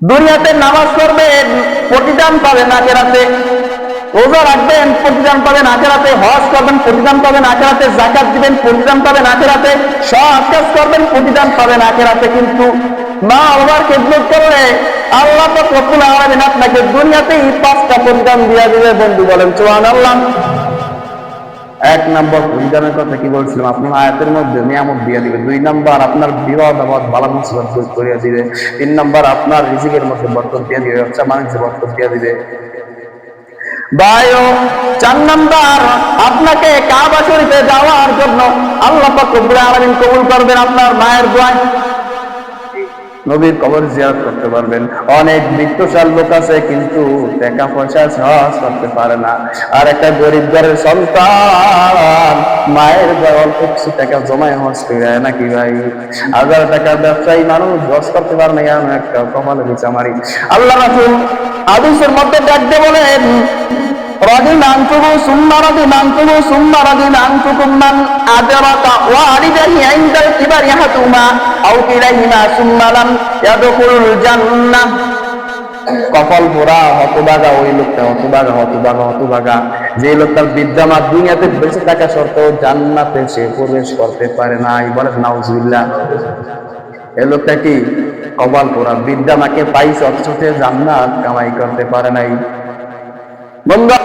দুনিয়াতে নামাজ পড়বেন, প্রতিদান পাবেন আখিরাতে। রোজা রাখবেন, প্রতিদান পাবেন আখিরাতে। হজ করবেন, প্রতিদান পাবেন আখিরাতে। যাকাত দিবেন, প্রতিদান পাবেন আখিরাতে। সৎ কাজ করবেন, প্রতিদান পাবেন আখিরাতে। কিন্তু মা বাবার খেদমত করলে আল্লাহ পাক রব্বুল আলামিন আপনাকে দুনিয়াতেই 5টা প্রতিদান দিয়ে দিবে। বন্ধু বলেন সুবহানাল্লাহ। এক নম্বর প্রতিদানের কথা কি বলছিলাম, আপনার আয়াতের মধ্যে নিয়ামত দিয়ে দিবে। 2 নম্বর আপনার বিপদ আপদ বালা মুসিবত দূর করে দিবে। 3 নম্বর আপনার রিজিকের মধ্যে বরকত দিয়ে দিবে, ব্যবসা বাণিজ্যে বরকত দিয়ে দিবে। ভাইও 4 নম্বর আপনাকে কাবা শরীফে যাওয়ার জন্য আল্লাহ পাক রব্বুল আলামিন কবুল করবেন আপনার মায়ের দোয়া। নবীর কবর জিয়ারত করতে পারবেন। অনেক বিত্তশাল লোক আছে কিন্তু টাকা পয়সা হজ করতে পারে না। আর একটা গরিব ঘরের সন্তান মায়ের অল্প কিছু টাকা জমায় হজ করে নাকি ভাই? 1000 টাকার ব্যবসায়ী মানুষ হজ করতে পারে না, এমন একটা কপালে বিচামারি। আল্লাহ রাসূল হাদিসের মধ্যে ডাকতে বলেন, رضينا عنكم ثم رضينا عنكم ثم رضينا عنكم من أدرك والديه عند الكبر أحدهما أو كليهما ثم لم يدخل الجنة। কপাল পোড়া হতভাগা ওই লোকটা, হতভাগা যে লোকটার বিদ্যমান দুনিয়াতে বেঁচে থাকা সত্ত্বেও জান্নাতে সে প্রবেশ করতে পারে নাই। বলেন নাউজুবিল্লাহ। এই লোকটা কি কপাল পোড়া, বিদ্যা মাকে পাইছে অথচ জান্নাত কামাই করতে পারে নাই। বন্ধু